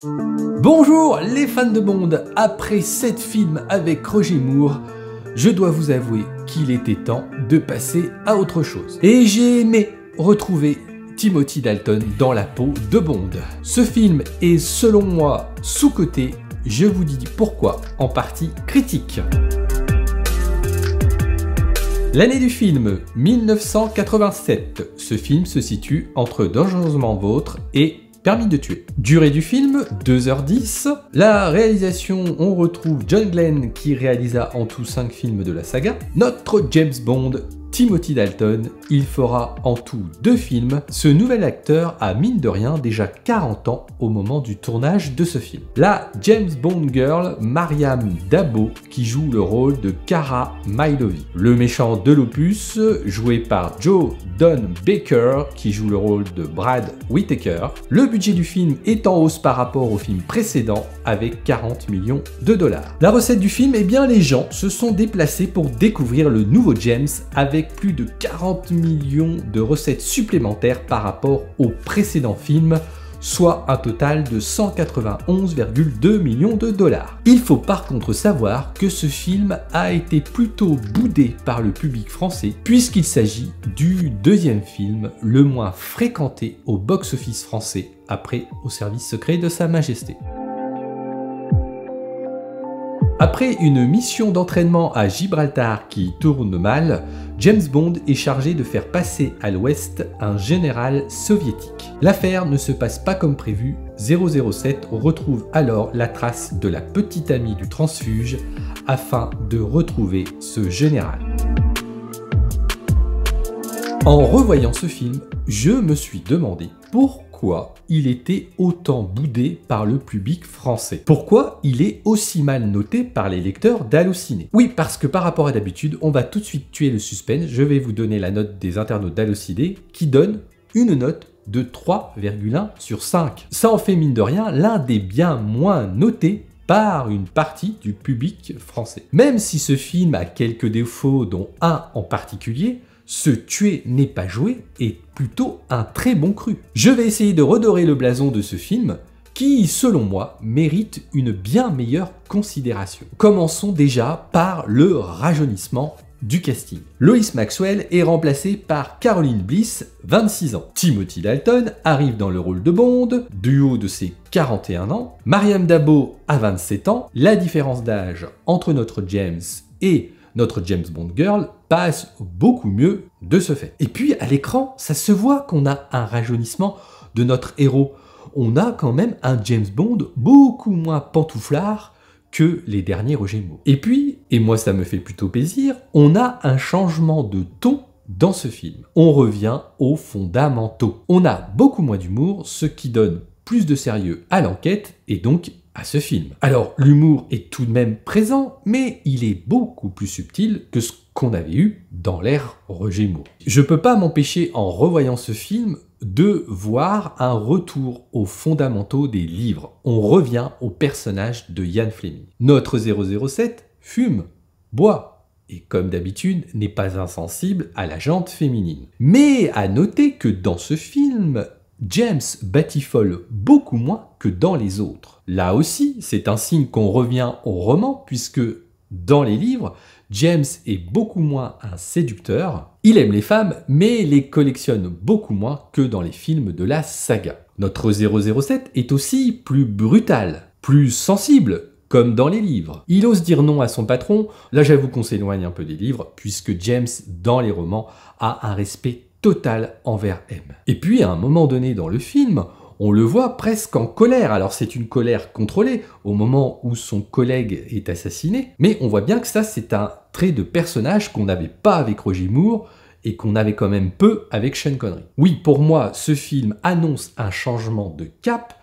Bonjour les fans de Bond, après 7 films avec Roger Moore, je dois vous avouer qu'il était temps de passer à autre chose. Et j'ai aimé retrouver Timothy Dalton dans la peau de Bond. Ce film est selon moi sous-coté, je vous dis pourquoi en partie critique. L'année du film, 1987. Ce film se situe entre Dangereusement Vôtre et Permis de tuer. Durée du film, 2h10. La réalisation, on retrouve John Glenn qui réalisa en tout 5 films de la saga. Notre James Bond, Timothy Dalton, il fera en tout 2 films. Ce nouvel acteur a mine de rien déjà 40 ans au moment du tournage de ce film. La James Bond girl, Mariam Dabo, qui joue le rôle de Cara Mailovi. Le méchant de l'opus, joué par Joe Don Baker, qui joue le rôle de Brad Whitaker. Le budget du film est en hausse par rapport au film précédent, avec 40 millions de dollars. La recette du film, eh bien les gens se sont déplacés pour découvrir le nouveau James avec plus de 40 millions de recettes supplémentaires par rapport au précédent film, soit un total de 191,2 millions de dollars. Il faut par contre savoir que ce film a été plutôt boudé par le public français puisqu'il s'agit du deuxième film le moins fréquenté au box-office français après Au service secret de Sa Majesté. Après une mission d'entraînement à Gibraltar qui tourne mal, James Bond est chargé de faire passer à l'ouest un général soviétique. L'affaire ne se passe pas comme prévu, 007 retrouve alors la trace de la petite amie du transfuge afin de retrouver ce général. En revoyant ce film, je me suis demandé pourquoi il était autant boudé par le public français. Pourquoi il est aussi mal noté par les lecteurs d'Allociné. Oui, parce que par rapport à d'habitude, on va tout de suite tuer le suspense. Je vais vous donner la note des internautes d'Allociné qui donne une note de 3,1 sur 5. Ça en fait mine de rien l'un des bien moins notés par une partie du public français. Même si ce film a quelques défauts, dont un en particulier, ce tuer n'est pas joué est plutôt un très bon cru. Je vais essayer de redorer le blason de ce film qui, selon moi, mérite une bien meilleure considération. Commençons déjà par le rajeunissement du casting. Lois Maxwell est remplacée par Caroline Bliss, 26 ans. Timothy Dalton arrive dans le rôle de Bond, du haut de ses 41 ans. Mariam Dabo a 27 ans. La différence d'âge entre notre James et notre James Bond girl passe beaucoup mieux de ce fait. Et puis à l'écran, ça se voit qu'on a un rajeunissement de notre héros. On a quand même un James Bond beaucoup moins pantouflard que les derniers Roger Moore. Et puis, et moi ça me fait plutôt plaisir, on a un changement de ton dans ce film. On revient aux fondamentaux. On a beaucoup moins d'humour, ce qui donne plus de sérieux à l'enquête et donc à ce film. Alors, l'humour est tout de même présent, mais il est beaucoup plus subtil que ce qu'on avait eu dans l'ère Roger Moore. Je peux pas m'empêcher, en revoyant ce film, de voir un retour aux fondamentaux des livres. On revient au personnage de Ian Fleming. Notre 007 fume, boit, et comme d'habitude, n'est pas insensible à la jante féminine. Mais à noter que dans ce film, James batifole beaucoup moins que dans les autres. Là aussi, c'est un signe qu'on revient au roman, puisque dans les livres, James est beaucoup moins un séducteur. Il aime les femmes, mais les collectionne beaucoup moins que dans les films de la saga. Notre 007 est aussi plus brutal, plus sensible, comme dans les livres. Il ose dire non à son patron. Là, j'avoue qu'on s'éloigne un peu des livres, puisque James, dans les romans, a un respect total envers M. Et puis, à un moment donné dans le film, on le voit presque en colère. Alors c'est une colère contrôlée au moment où son collègue est assassiné, mais on voit bien que ça c'est un trait de personnage qu'on n'avait pas avec Roger Moore et qu'on avait quand même peu avec Sean Connery. Oui, pour moi, ce film annonce un changement de cap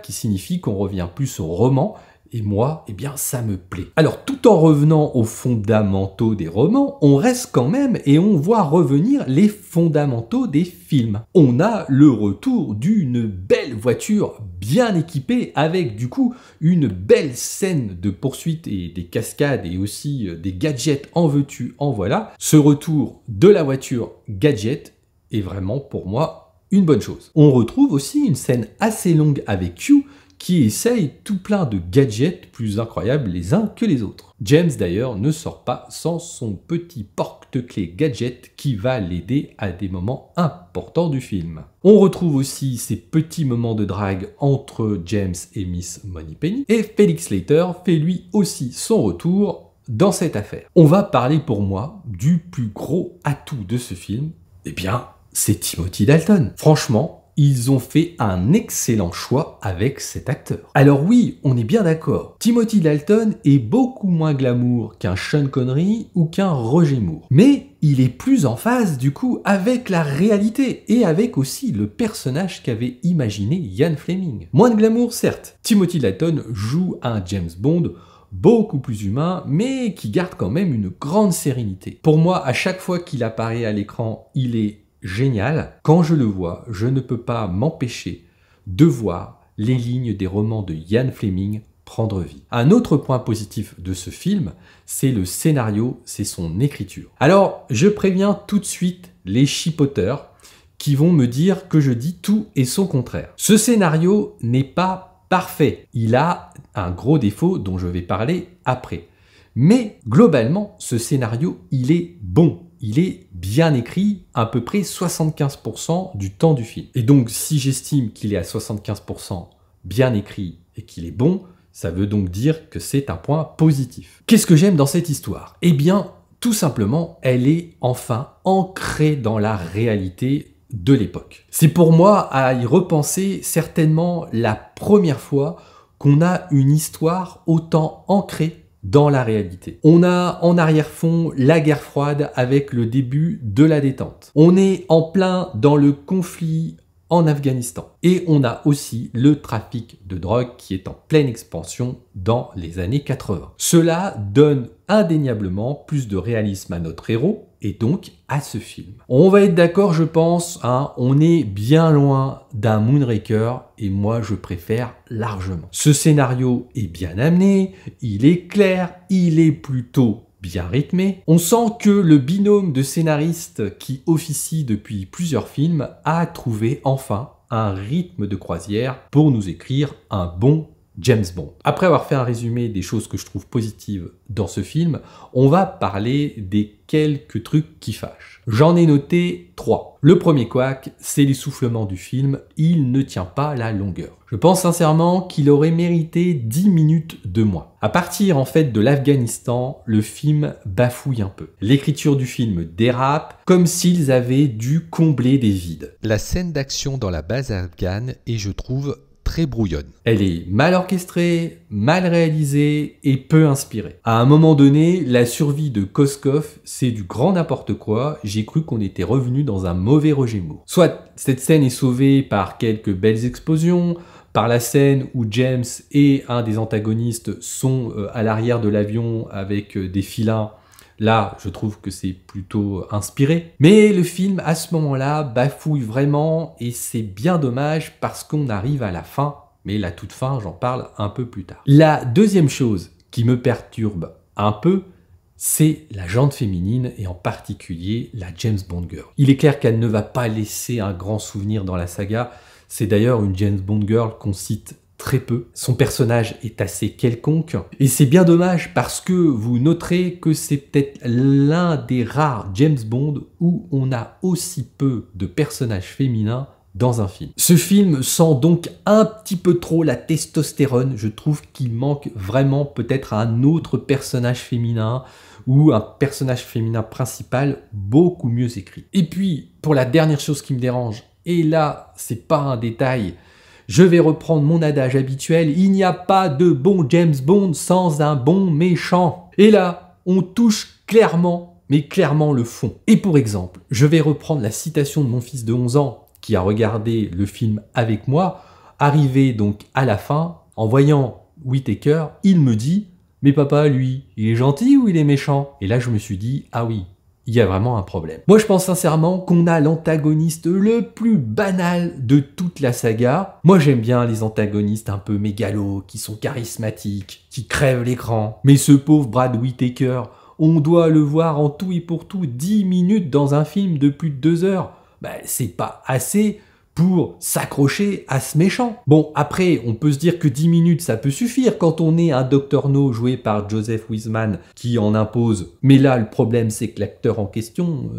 qui signifie qu'on revient plus au roman. Et moi, eh bien, ça me plaît. Alors, tout en revenant aux fondamentaux des romans, on reste quand même et on voit revenir les fondamentaux des films. On a le retour d'une belle voiture bien équipée avec, du coup, une belle scène de poursuite et des cascades et aussi des gadgets en veux-tu, en voilà. Ce retour de la voiture gadget est vraiment, pour moi, une bonne chose. On retrouve aussi une scène assez longue avec Q qui essaye tout plein de gadgets plus incroyables les uns que les autres. James d'ailleurs ne sort pas sans son petit porte-clés gadget qui va l'aider à des moments importants du film. On retrouve aussi ces petits moments de drague entre James et Miss Moneypenny, et Felix Slater fait lui aussi son retour dans cette affaire. On va parler pour moi du plus gros atout de ce film, eh bien c'est Timothy Dalton. Franchement, ils ont fait un excellent choix avec cet acteur. Alors oui, on est bien d'accord, Timothy Dalton est beaucoup moins glamour qu'un Sean Connery ou qu'un Roger Moore. Mais il est plus en phase du coup avec la réalité et avec aussi le personnage qu'avait imaginé Ian Fleming. Moins de glamour certes, Timothy Dalton joue un James Bond beaucoup plus humain, mais qui garde quand même une grande sérénité. Pour moi, à chaque fois qu'il apparaît à l'écran, il est génial. Quand je le vois, je ne peux pas m'empêcher de voir les lignes des romans de Ian Fleming prendre vie. Un autre point positif de ce film, c'est le scénario, c'est son écriture. Alors, je préviens tout de suite les chipoteurs qui vont me dire que je dis tout et son contraire. Ce scénario n'est pas parfait. Il a un gros défaut dont je vais parler après. Mais globalement, ce scénario, il est bon. Il est bien écrit à peu près 75% du temps du film. Et donc, si j'estime qu'il est à 75% bien écrit et qu'il est bon, ça veut donc dire que c'est un point positif. Qu'est-ce que j'aime dans cette histoire? Eh bien, tout simplement, elle est enfin ancrée dans la réalité de l'époque. C'est pour moi, à y repenser, certainement la première fois qu'on a une histoire autant ancrée dans la réalité. On a en arrière-fond la guerre froide avec le début de la détente. On est en plein dans le conflit en Afghanistan. Et on a aussi le trafic de drogue qui est en pleine expansion dans les années 80. Cela donne indéniablement plus de réalisme à notre héros et donc à ce film. On va être d'accord, je pense, hein, on est bien loin d'un Moonraker et moi je préfère largement. Ce scénario est bien amené, il est clair, il est plutôt bien rythmé. On sent que le binôme de scénaristes qui officie depuis plusieurs films a trouvé enfin un rythme de croisière pour nous écrire un bon James Bond. Après avoir fait un résumé des choses que je trouve positives dans ce film, on va parler des quelques trucs qui fâchent. J'en ai noté 3. Le premier couac, c'est l'essoufflement du film, il ne tient pas la longueur. Je pense sincèrement qu'il aurait mérité 10 minutes de moins. À partir en fait de l'Afghanistan, le film bafouille un peu. L'écriture du film dérape, comme s'ils avaient dû combler des vides. La scène d'action dans la base afghane est, je trouve, très brouillonne. Elle est mal orchestrée, mal réalisée et peu inspirée. À un moment donné, la survie de Koskov, c'est du grand n'importe quoi. J'ai cru qu'on était revenu dans un mauvais Roger Moore. Soit cette scène est sauvée par quelques belles explosions, par la scène où James et un des antagonistes sont à l'arrière de l'avion avec des filins. Là, je trouve que c'est plutôt inspiré. Mais le film, à ce moment-là, bafouille vraiment et c'est bien dommage parce qu'on arrive à la fin. Mais la toute fin, j'en parle un peu plus tard. La deuxième chose qui me perturbe un peu, c'est la jante féminine et en particulier la James Bond girl. Il est clair qu'elle ne va pas laisser un grand souvenir dans la saga. C'est d'ailleurs une James Bond girl qu'on cite très peu. Son personnage est assez quelconque. Et c'est bien dommage parce que vous noterez que c'est peut-être l'un des rares James Bond où on a aussi peu de personnages féminins dans un film. Ce film sent donc un petit peu trop la testostérone. Je trouve qu'il manque vraiment peut-être un autre personnage féminin ou un personnage féminin principal beaucoup mieux écrit. Et puis, pour la dernière chose qui me dérange, et là, c'est pas un détail, je vais reprendre mon adage habituel, il n'y a pas de bon James Bond sans un bon méchant. Et là, on touche clairement, mais clairement le fond. Et pour exemple, je vais reprendre la citation de mon fils de 11 ans qui a regardé le film avec moi, arrivé donc à la fin, en voyant Whittaker, il me dit « Mais papa, lui, il est gentil ou il est méchant ?» Et là, je me suis dit « Ah oui, il y a vraiment un problème. » Moi, je pense sincèrement qu'on a l'antagoniste le plus banal de toute la saga. Moi, j'aime bien les antagonistes un peu mégalos, qui sont charismatiques, qui crèvent l'écran. Mais ce pauvre Brad Whittaker, on doit le voir en tout et pour tout 10 minutes dans un film de plus de 2 heures. Ben, c'est pas assez pour s'accrocher à ce méchant. Bon, après, on peut se dire que 10 minutes, ça peut suffire quand on est un Dr No joué par Joseph Wiseman qui en impose. Mais là, le problème, c'est que l'acteur en question,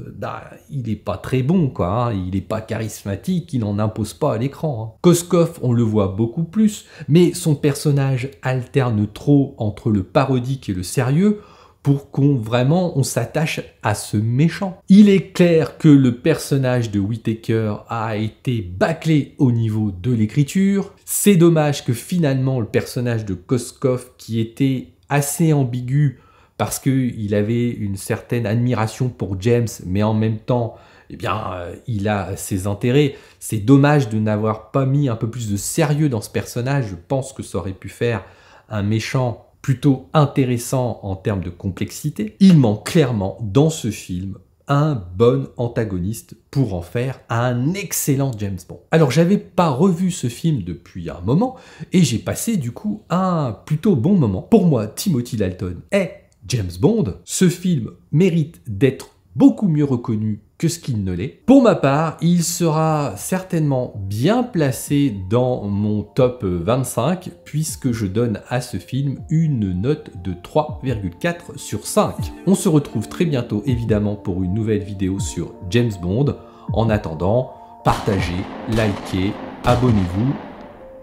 il est pas très bon, quoi. Hein. Il est pas charismatique, il n'en impose pas à l'écran. Hein. Koskov, on le voit beaucoup plus, mais son personnage alterne trop entre le parodique et le sérieux, pour qu'on s'attache à ce méchant. Il est clair que le personnage de Whittaker a été bâclé au niveau de l'écriture. C'est dommage que finalement le personnage de Koskov, qui était assez ambigu parce qu'il avait une certaine admiration pour James, mais en même temps, il a ses intérêts. C'est dommage de n'avoir pas mis un peu plus de sérieux dans ce personnage. Je pense que ça aurait pu faire un méchant plutôt intéressant en termes de complexité. Il manque clairement dans ce film un bon antagoniste pour en faire un excellent James Bond. Alors j'avais pas revu ce film depuis un moment et j'ai passé du coup un plutôt bon moment. Pour moi, Timothy Dalton est James Bond. Ce film mérite d'être beaucoup mieux reconnu que ce qu'il ne l'est. Pour ma part, il sera certainement bien placé dans mon top 25 puisque je donne à ce film une note de 3,4 sur 5. On se retrouve très bientôt évidemment pour une nouvelle vidéo sur James Bond. En attendant, partagez, likez, abonnez-vous.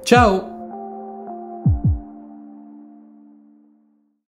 Ciao!